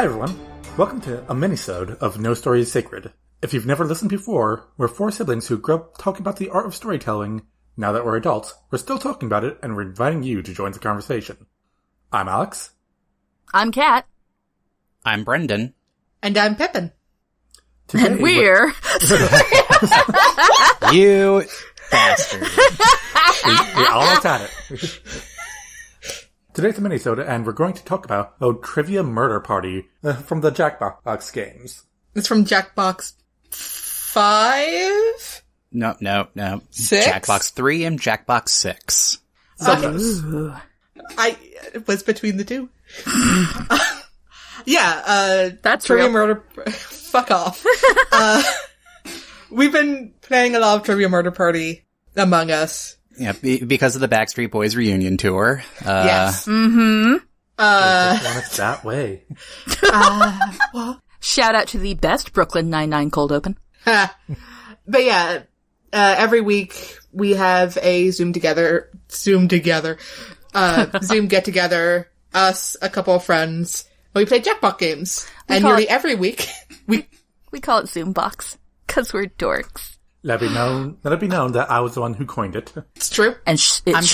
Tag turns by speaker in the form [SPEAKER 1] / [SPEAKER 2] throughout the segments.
[SPEAKER 1] Hi everyone, welcome to a minisode of No Story is Sacred. If you've never listened before, we're four siblings who grew up talking about the art of storytelling. Now that we're adults, we're still talking about it, and we're inviting you to join the conversation. I'm Alex.
[SPEAKER 2] I'm Kat.
[SPEAKER 3] I'm Brendan.
[SPEAKER 4] And I'm Pippin.
[SPEAKER 1] Today,
[SPEAKER 2] and we're...
[SPEAKER 3] You bastard.
[SPEAKER 1] we all at it. Today's a minisode, and we're going to talk about Trivia Murder Party from the Jackbox games.
[SPEAKER 4] It's from Jackbox 5?
[SPEAKER 3] No.
[SPEAKER 4] 6?
[SPEAKER 3] Jackbox 3 and Jackbox 6.
[SPEAKER 4] I was between the two.
[SPEAKER 2] That's
[SPEAKER 4] Trivia
[SPEAKER 2] real.
[SPEAKER 4] Murder... Fuck off. We've been playing a lot of Trivia Murder Party Among Us.
[SPEAKER 3] Yeah, because of the Backstreet Boys reunion tour.
[SPEAKER 4] Yes.
[SPEAKER 2] Mm-hmm.
[SPEAKER 1] It's that way.
[SPEAKER 2] Shout out to the best Brooklyn Nine-Nine cold open.
[SPEAKER 4] But yeah, every week we have a Zoom get together, us, a couple of friends. We play Jackbox games. And nearly every week
[SPEAKER 2] we call it Zoom Box, cause we're dorks.
[SPEAKER 1] Let it be known that I was the one who coined it.
[SPEAKER 4] It's true.
[SPEAKER 2] And
[SPEAKER 3] I'm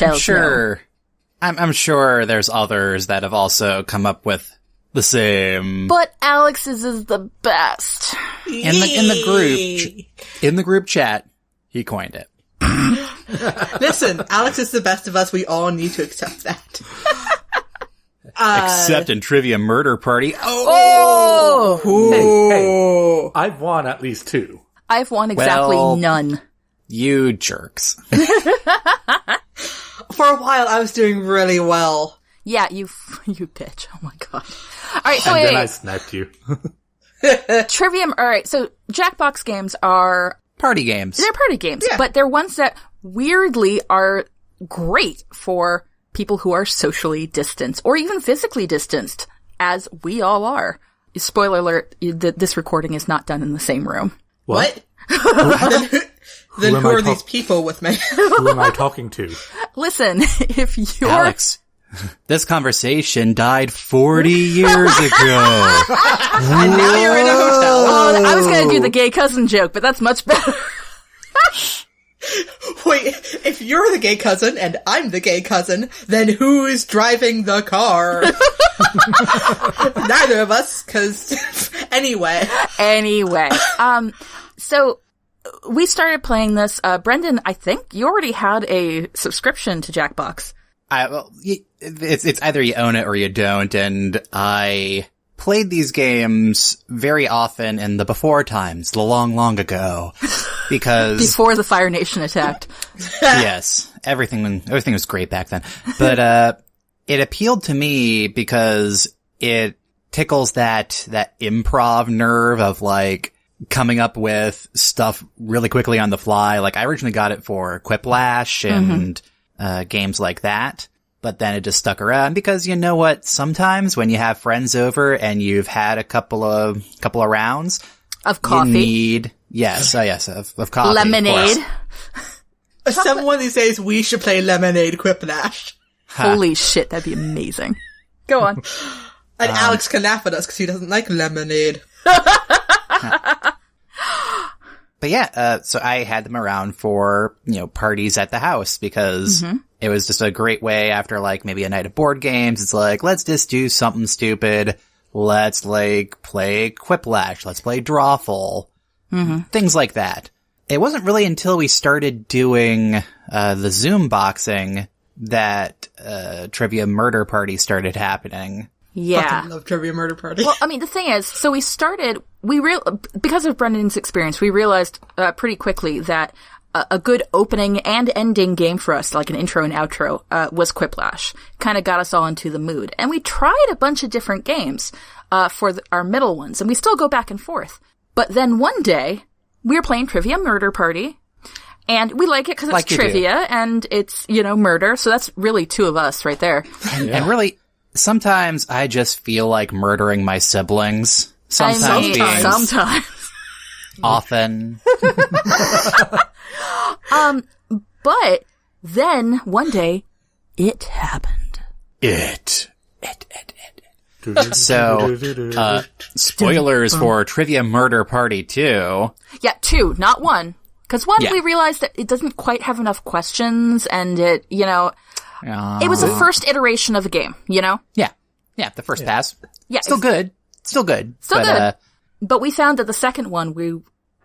[SPEAKER 3] sure there's others that have also come up with the same.
[SPEAKER 2] But Alex's is the best.
[SPEAKER 3] In the group chat, he coined it.
[SPEAKER 4] Listen, Alex is the best of us. We all need to accept that.
[SPEAKER 3] Except in Trivia Murder Party.
[SPEAKER 1] Hey, I've won at least 2.
[SPEAKER 2] I've won exactly none.
[SPEAKER 3] You jerks.
[SPEAKER 4] For a while, I was doing really well.
[SPEAKER 2] Yeah, you bitch. Oh my god. Alright, so
[SPEAKER 1] and
[SPEAKER 2] wait.
[SPEAKER 1] then I sniped you.
[SPEAKER 2] Alright, so Jackbox games are...
[SPEAKER 3] Party games.
[SPEAKER 2] They're party games,
[SPEAKER 4] Yeah.
[SPEAKER 2] but they're ones that weirdly are great for people who are socially distanced, or even physically distanced, as we all are. Spoiler alert, this recording is not done in the same room.
[SPEAKER 4] What? Then who are these people with me?
[SPEAKER 1] Who am I talking to?
[SPEAKER 2] Listen, if you're...
[SPEAKER 3] Alex, this conversation died 40 years ago.
[SPEAKER 4] And now you're in a hotel.
[SPEAKER 2] Oh, I was gonna do the gay cousin joke, but that's much better.
[SPEAKER 4] Wait, if you're the gay cousin and I'm the gay cousin, then who's driving the car? Neither of us, cause... Anyway.
[SPEAKER 2] So we started playing this. Brendan, I think you already had a subscription to Jackbox.
[SPEAKER 3] It's either you own it or you don't, and I played these games very often in the before times, the long ago, because...
[SPEAKER 2] Before the Fire Nation attacked.
[SPEAKER 3] Yes, everything was great back then. But, it appealed to me because it tickles that improv nerve of, like, coming up with stuff really quickly on the fly. Like, I originally got it for Quiplash and games like that, but then it just stuck around because you know what? Sometimes when you have friends over and you've had a couple of rounds
[SPEAKER 2] of coffee,
[SPEAKER 3] you need of coffee,
[SPEAKER 2] lemonade.
[SPEAKER 4] Some one of these days we should play Lemonade Quiplash.
[SPEAKER 2] Holy shit, that'd be amazing. Go on.
[SPEAKER 4] And Alex can laugh at us because he doesn't like lemonade.
[SPEAKER 3] But yeah, so I had them around for, parties at the house because it was just a great way after like maybe a night of board games. It's like, let's just do something stupid. Let's like play Quiplash. Let's play Drawful. Things like that. It wasn't really until we started doing, the Zoom boxing that, Trivia Murder Party started happening.
[SPEAKER 2] Yeah.
[SPEAKER 4] Fucking love Trivia Murder Party.
[SPEAKER 2] Well, I mean, the thing is, so we started, because of Brendan's experience, we realized pretty quickly that a good opening and ending game for us, like an intro and outro, was Quiplash. Kind of got us all into the mood. And we tried a bunch of different games for our middle ones, and we still go back and forth. But then one day, we were playing Trivia Murder Party, and we like it because it's like trivia, and it's, murder, so that's really 2 of us right there.
[SPEAKER 3] And really... Sometimes I just feel like murdering my siblings. Sometimes. Often.
[SPEAKER 2] But then one day it happened.
[SPEAKER 3] It. So, spoilers for Trivia Murder Party 2.
[SPEAKER 2] Yeah, 2, not 1. Because 1, we realized that it doesn't quite have enough questions, and it, it was the first iteration of a game,
[SPEAKER 3] Yeah. Yeah, the first pass.
[SPEAKER 2] Yeah.
[SPEAKER 3] Still good. Still good.
[SPEAKER 2] But we found that the second one,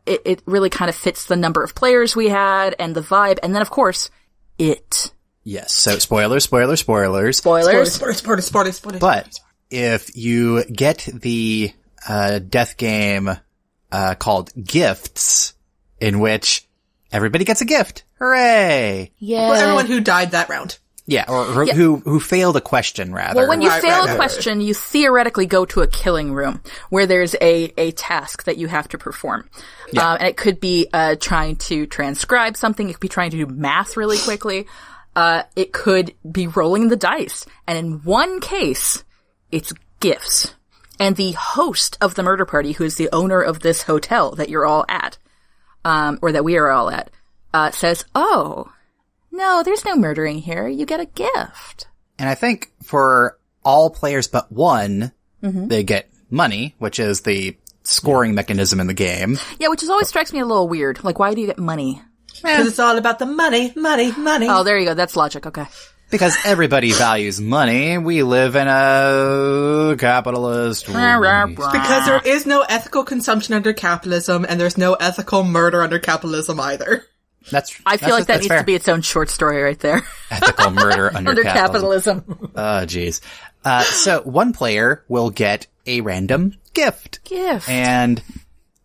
[SPEAKER 2] it really kind of fits the number of players we had, and the vibe, and then, of course, it.
[SPEAKER 3] Yes, so spoilers.
[SPEAKER 2] Spoilers.
[SPEAKER 3] But if you get the death game called Gifts, in which everybody gets a gift. Hooray!
[SPEAKER 2] Yeah.
[SPEAKER 4] Well, everyone who died that round.
[SPEAKER 3] Yeah, or who failed a question, rather.
[SPEAKER 2] Well, when you fail a question, you theoretically go to a killing room where there's a task that you have to perform.
[SPEAKER 3] Yeah.
[SPEAKER 2] And it could be trying to transcribe something. It could be trying to do math really quickly. It could be rolling the dice. And in one case, it's gifts. And the host of the murder party, who is the owner of this hotel that you're all at, or that we are all at, says, "Oh, no, there's no murdering here. You get a gift."
[SPEAKER 3] And I think for all players but one, they get money, which is the scoring mechanism in the game.
[SPEAKER 2] Yeah, which always strikes me a little weird. Like, why do you get money?
[SPEAKER 4] Because it's all about the money.
[SPEAKER 2] Oh, there you go. That's logic. Okay.
[SPEAKER 3] Because everybody values money. We live in a capitalist world.
[SPEAKER 4] Because there is no ethical consumption under capitalism, and there's no ethical murder under capitalism either.
[SPEAKER 2] I feel like that needs to be its own short story right there.
[SPEAKER 3] Ethical murder under
[SPEAKER 2] capitalism.
[SPEAKER 3] Oh, jeez. So one player will get a random gift. And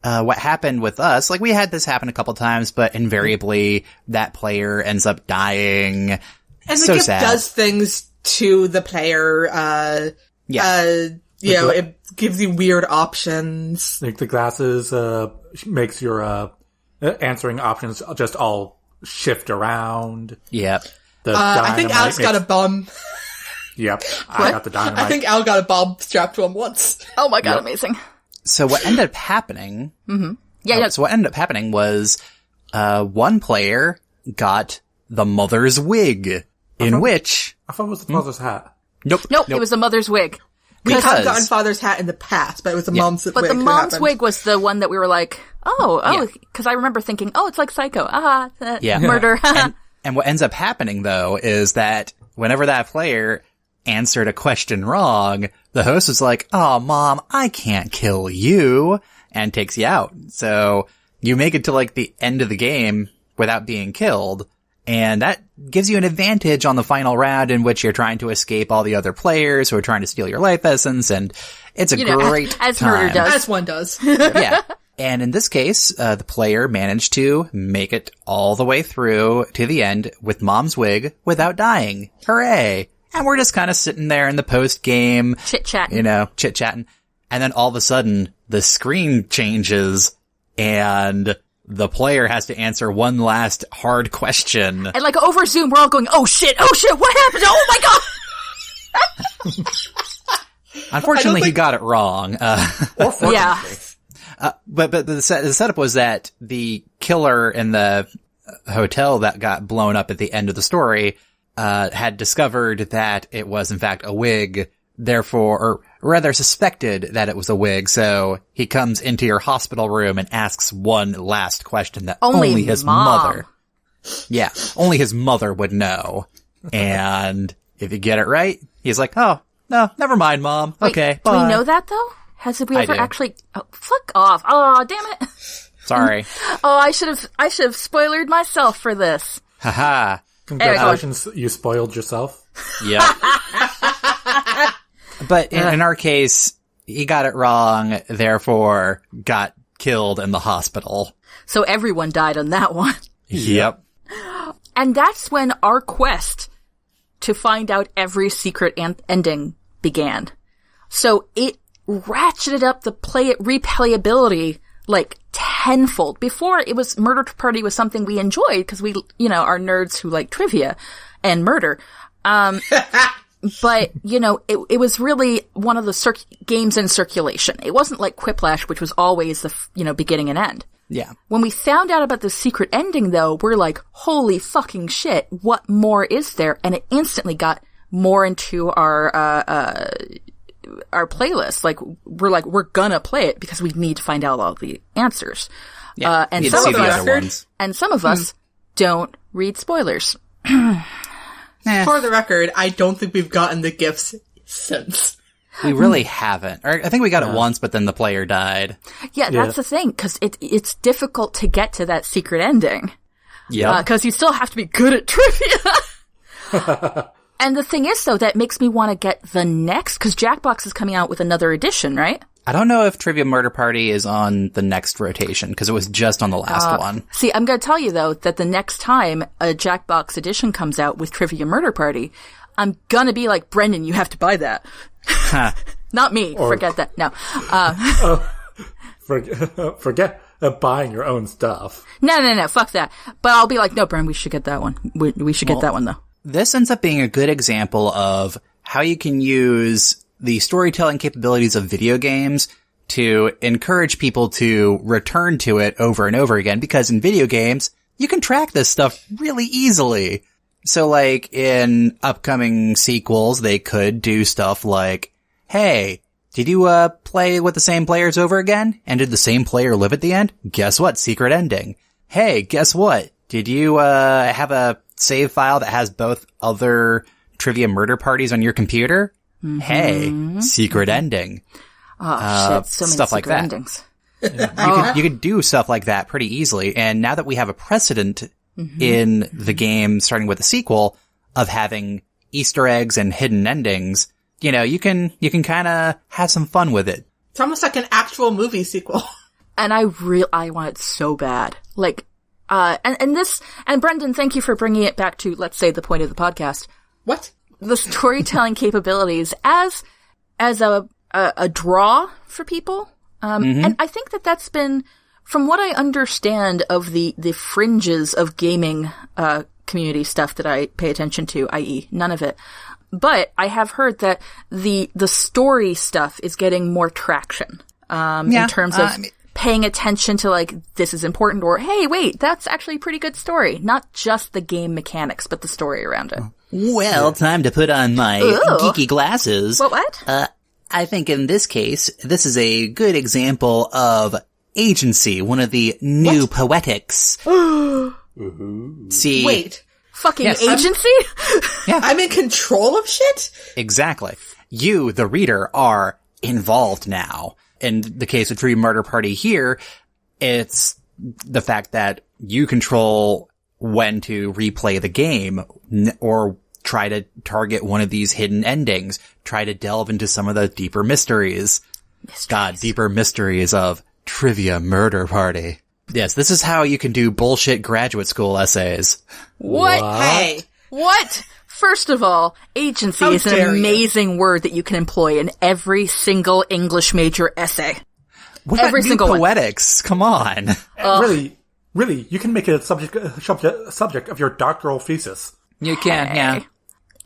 [SPEAKER 3] what happened with us, like we had this happen a couple times, but invariably that player ends up dying.
[SPEAKER 4] And the gift does things to the player. It gives you weird options.
[SPEAKER 1] Like the glasses makes your answering options just all shift around.
[SPEAKER 3] Yep.
[SPEAKER 4] I think Alex got a bomb.
[SPEAKER 1] Yep. I got the dynamite.
[SPEAKER 4] I think Al got a bomb strapped to him once.
[SPEAKER 2] Oh my god, amazing.
[SPEAKER 3] So what ended up happening... So what ended up happening was one player got the mother's wig, which...
[SPEAKER 1] I thought it was the father's hat.
[SPEAKER 3] Nope,
[SPEAKER 2] it was the mother's wig.
[SPEAKER 4] We have gotten father's hat in the past, but it was the mom's wig.
[SPEAKER 2] But the mom's wig was the one that we were like, because I remember thinking, it's like Psycho. Murder.
[SPEAKER 3] and what ends up happening, though, is that whenever that player answered a question wrong, the host was like, "Oh, Mom, I can't kill you," and takes you out. So you make it to like the end of the game without being killed. And that gives you an advantage on the final round in which you're trying to escape all the other players who are trying to steal your life essence. And it's a great
[SPEAKER 2] as
[SPEAKER 3] time.
[SPEAKER 2] murder does.
[SPEAKER 4] As one does.
[SPEAKER 3] Yeah. And in this case, the player managed to make it all the way through to the end with Mom's wig without dying. Hooray. And we're just kind of sitting there in the post-game. Chit-chatting. And then all of a sudden, the screen changes and the player has to answer one last hard question.
[SPEAKER 2] And like over Zoom, we're all going, oh shit, what happened? Oh my god!
[SPEAKER 3] Unfortunately, he got it wrong.
[SPEAKER 1] Or fortunately.
[SPEAKER 3] But the setup was that the killer in the hotel that got blown up at the end of the story had discovered that it was in fact a wig, therefore, or rather suspected that it was a wig, so he comes into your hospital room and asks one last question that only his mother... Yeah, only his mother would know. And if you get it right, he's like, "Oh, no, never mind, Mom.
[SPEAKER 2] Wait,
[SPEAKER 3] okay,
[SPEAKER 2] bye."
[SPEAKER 3] bye.
[SPEAKER 2] Do we know that, though? Has we ever
[SPEAKER 3] do.
[SPEAKER 2] actually... Oh, fuck off. Oh, damn it.
[SPEAKER 3] Sorry.
[SPEAKER 2] I should have spoilered myself for this.
[SPEAKER 3] Haha.
[SPEAKER 1] Congratulations, you spoiled yourself.
[SPEAKER 3] Yep. But in our case, he got it wrong, therefore got killed in the hospital.
[SPEAKER 2] So everyone died on that one.
[SPEAKER 3] Yep.
[SPEAKER 2] And that's when our quest to find out every secret ending began. So it ratcheted up the replayability like tenfold. Before, it was Murder Party was something we enjoyed because we, are nerds who like trivia and murder. But, it was really one of the games in circulation. It wasn't like Quiplash, which was always the, beginning and end.
[SPEAKER 3] Yeah.
[SPEAKER 2] When we found out about the secret ending, though, we're like, holy fucking shit, what more is there? And it instantly got more into our our playlist. Like, we're gonna play it because we need to find out all the answers.
[SPEAKER 3] Yeah,
[SPEAKER 2] and
[SPEAKER 3] you'd
[SPEAKER 2] some
[SPEAKER 3] see
[SPEAKER 2] of
[SPEAKER 3] the
[SPEAKER 2] us,
[SPEAKER 3] other ones.
[SPEAKER 2] and some of us don't read spoilers.
[SPEAKER 4] For the record, I don't think we've gotten the gifts since.
[SPEAKER 3] We really haven't. Or I think we got it once, but then the player died.
[SPEAKER 2] Yeah, that's the thing, because it's difficult to get to that secret ending.
[SPEAKER 3] Yeah.
[SPEAKER 2] Because you still have to be good at trivia. And the thing is, though, that makes me want to get the next, because Jackbox is coming out with another edition, right?
[SPEAKER 3] I don't know if Trivia Murder Party is on the next rotation, because it was just on the last one.
[SPEAKER 2] See, I'm going to tell you, though, that the next time a Jackbox edition comes out with Trivia Murder Party, I'm going to be like, Brendan, you have to buy that. Not me. Forget that. No.
[SPEAKER 1] Forget buying your own stuff.
[SPEAKER 2] No. Fuck that. But I'll be like, no, Brendan, we should get that one. We should get that one, though.
[SPEAKER 3] This ends up being a good example of how you can use the storytelling capabilities of video games to encourage people to return to it over and over again, because in video games, you can track this stuff really easily. So like in upcoming sequels, they could do stuff like, hey, did you play with the same players over again? And did the same player live at the end? Guess what? Secret ending. Hey, guess what? Did you have a save file that has both other Trivia Murder Parties on your computer? Mm-hmm. Hey, secret ending.
[SPEAKER 2] Oh, shit. So many
[SPEAKER 3] stuff
[SPEAKER 2] secret
[SPEAKER 3] like that.
[SPEAKER 2] endings.
[SPEAKER 3] You could do stuff like that pretty easily. And now that we have a precedent in the game, starting with a sequel, of having Easter eggs and hidden endings, you know, you can kind of have some fun with it.
[SPEAKER 4] It's almost like an actual movie sequel.
[SPEAKER 2] And I want it so bad. Like, and Brendan, thank you for bringing it back to, let's say, the point of the podcast.
[SPEAKER 4] What?
[SPEAKER 2] The storytelling capabilities as a draw for people. And I think that's been, from what I understand of the fringes of gaming, community stuff that I pay attention to, i.e. none of it. But I have heard that the story stuff is getting more traction, in terms of paying attention to, like, this is important, or, hey, wait, that's actually a pretty good story. Not just the game mechanics, but the story around it.
[SPEAKER 3] Well, time to put on my geeky glasses.
[SPEAKER 2] What?
[SPEAKER 3] I think in this case, this is a good example of agency, one of the new poetics. See,
[SPEAKER 4] wait.
[SPEAKER 2] Fucking agency?
[SPEAKER 4] I'm in control of shit?
[SPEAKER 3] Exactly. You, the reader, are involved now. In the case of Trivia Murder Party here, it's the fact that you control when to replay the game, or try to target one of these hidden endings, try to delve into some of the deeper mysteries. God, deeper mysteries of Trivia Murder Party. Yes, this is how you can do bullshit graduate school essays.
[SPEAKER 2] What?
[SPEAKER 4] Hey.
[SPEAKER 2] What? First of all, agency is an amazing word that you can employ in every single English major essay.
[SPEAKER 3] What
[SPEAKER 2] every
[SPEAKER 3] about
[SPEAKER 2] single
[SPEAKER 3] poetics? Come on.
[SPEAKER 1] Really, you can make it a subject of your doctoral thesis.
[SPEAKER 3] You can, yeah.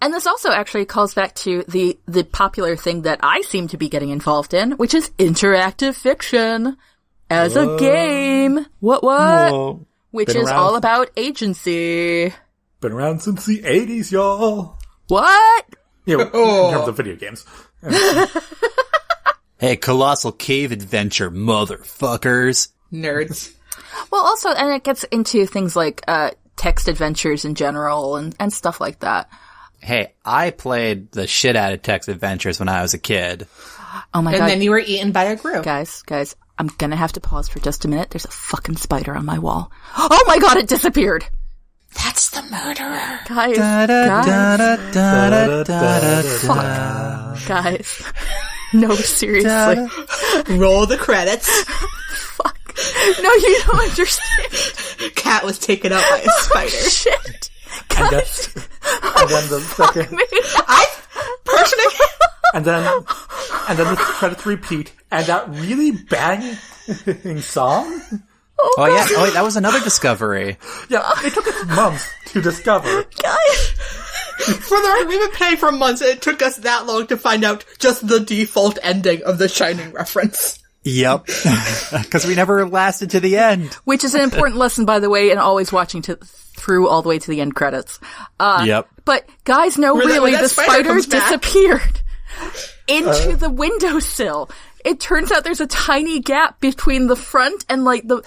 [SPEAKER 2] And this also actually calls back to the popular thing that I seem to be getting involved in, which is interactive fiction as a game. What?
[SPEAKER 1] Whoa.
[SPEAKER 2] Which is all about agency.
[SPEAKER 1] Been around since the 80s, y'all.
[SPEAKER 2] What?
[SPEAKER 1] Yeah, in terms of video games.
[SPEAKER 3] Hey, Colossal Cave Adventure, motherfuckers.
[SPEAKER 4] Nerds.
[SPEAKER 2] Well, also, and it gets into things like text adventures in general and stuff like that.
[SPEAKER 3] Hey, I played the shit out of text adventures when I was a kid.
[SPEAKER 2] Oh my god.
[SPEAKER 4] And then you were eaten by a group.
[SPEAKER 2] Guys, I'm gonna have to pause for just a minute. There's a fucking spider on my wall. Oh my god, it disappeared!
[SPEAKER 4] That's the murderer.
[SPEAKER 2] Guys. Fuck. Guys. No, seriously.
[SPEAKER 4] Roll the credits.
[SPEAKER 2] Fuck. No, you don't understand.
[SPEAKER 4] Cat was taken out by a spider.
[SPEAKER 2] Shit.
[SPEAKER 1] And then the second... And then the credits repeat, and that really banging song?
[SPEAKER 3] Oh yeah, oh wait, that was another discovery.
[SPEAKER 1] Yeah, it took us months to discover.
[SPEAKER 2] Guys!
[SPEAKER 4] For the record, we've been paying for months, and it took us that long to find out just the default ending of the Shining reference.
[SPEAKER 3] Yep. Because we never lasted to the end.
[SPEAKER 2] Which is an important lesson, by the way, in always watching through all the way to the end credits.
[SPEAKER 3] Yep.
[SPEAKER 2] But guys, no, really, the spider disappeared. into the windowsill. It turns out there's a tiny gap between the front and like the...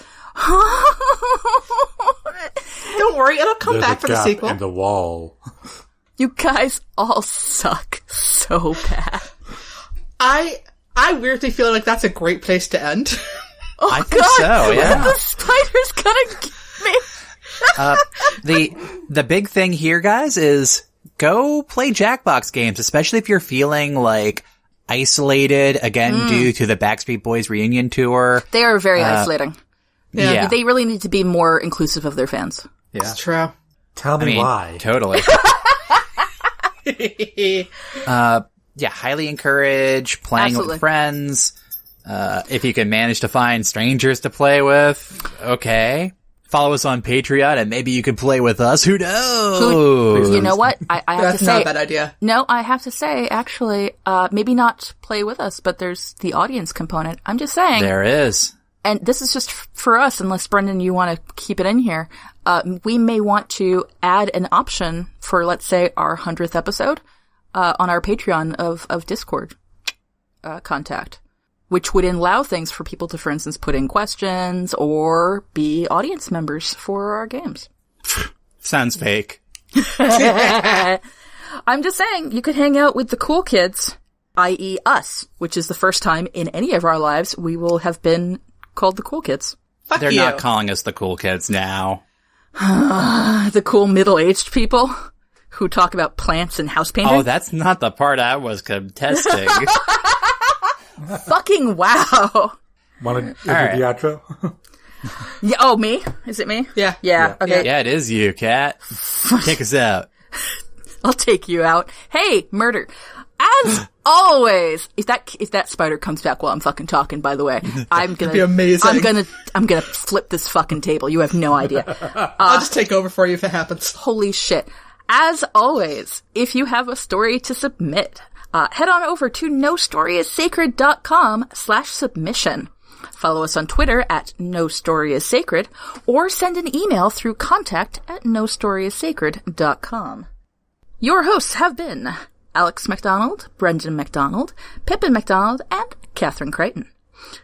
[SPEAKER 4] Don't worry, it'll come back for the sequel.
[SPEAKER 1] And the wall.
[SPEAKER 2] You guys all suck so bad.
[SPEAKER 4] I weirdly feel like that's a great place to end.
[SPEAKER 2] Oh,
[SPEAKER 3] I think
[SPEAKER 2] God,
[SPEAKER 3] so, yeah.
[SPEAKER 2] The spider's gonna get me.
[SPEAKER 3] The big thing here, guys, is go play Jackbox games, especially if you're feeling like isolated, again, due to the Backstreet Boys reunion tour.
[SPEAKER 2] They are very isolating.
[SPEAKER 3] Yeah.
[SPEAKER 2] They really need to be more inclusive of their fans.
[SPEAKER 3] Yeah.
[SPEAKER 4] It's true.
[SPEAKER 1] Tell me why.
[SPEAKER 3] Totally. Yeah, highly encourage playing
[SPEAKER 2] Absolutely.
[SPEAKER 3] with friends. If you can manage to find strangers to play with, okay. Follow us on Patreon and maybe you can play with us. Who knows?
[SPEAKER 2] You know what? I have
[SPEAKER 4] That's
[SPEAKER 2] to say,
[SPEAKER 4] not a bad idea.
[SPEAKER 2] no, I have to say, actually, maybe not play with us, but there's the audience component. I'm just saying.
[SPEAKER 3] There is.
[SPEAKER 2] And this is just for us, unless, Brendan, you want to keep it in here. We may want to add an option for, let's say, our 100th episode on our Patreon of Discord contact, which would allow things for people to, for instance, put in questions or be audience members for our games.
[SPEAKER 3] Sounds fake.
[SPEAKER 2] I'm just saying, you could hang out with the cool kids, i.e. us, which is the first time in any of our lives we will have been called the cool kids.
[SPEAKER 4] Fuck
[SPEAKER 3] They're
[SPEAKER 4] you.
[SPEAKER 3] not calling us the cool kids now.
[SPEAKER 2] The cool middle-aged people who talk about plants and house painting.
[SPEAKER 3] Oh, that's not the part I was contesting.
[SPEAKER 2] Fucking wow.
[SPEAKER 1] Want to do
[SPEAKER 3] right.
[SPEAKER 1] the outro?
[SPEAKER 2] Yeah, oh, me? Is it me?
[SPEAKER 4] Yeah.
[SPEAKER 2] Yeah, okay.
[SPEAKER 3] Yeah, it is you, Kat. Take us out.
[SPEAKER 2] I'll take you out. Hey, murder. As always, if that spider comes back while I'm fucking talking, by the way, I'm gonna
[SPEAKER 4] be amazing.
[SPEAKER 2] I'm gonna flip this fucking table. You have no idea.
[SPEAKER 4] I'll just take over for you if it happens.
[SPEAKER 2] Holy shit. As always, if you have a story to submit, head on over to nostoryissacred.com/submission. Follow us on Twitter at nostoryiссacred, or send an email through contact@nostoryiссacred.com. Your hosts have been Alex MacDonald, Brendan MacDonald, Pippin MacDonald, and Catherine Creighton.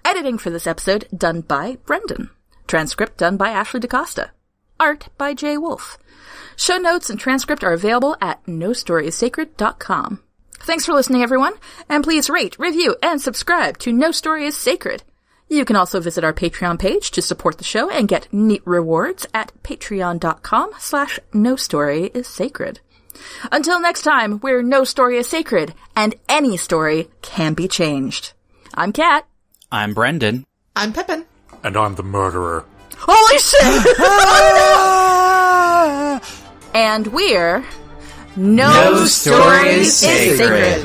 [SPEAKER 2] Editing for this episode done by Brendan. Transcript done by Ashley DaCosta. Art by Jay Wolf. Show notes and transcript are available at nostoryiссacred.com. Thanks for listening, everyone, and please rate, review, and subscribe to No Story is Sacred. You can also visit our Patreon page to support the show and get neat rewards at patreon.com/nostoryissacred. Until next time, where no story is sacred, and any story can be changed. I'm Kat.
[SPEAKER 3] I'm Brendan.
[SPEAKER 4] I'm Pippin.
[SPEAKER 1] And I'm the murderer.
[SPEAKER 2] Holy shit! And we're... No,
[SPEAKER 3] Story is Sacred.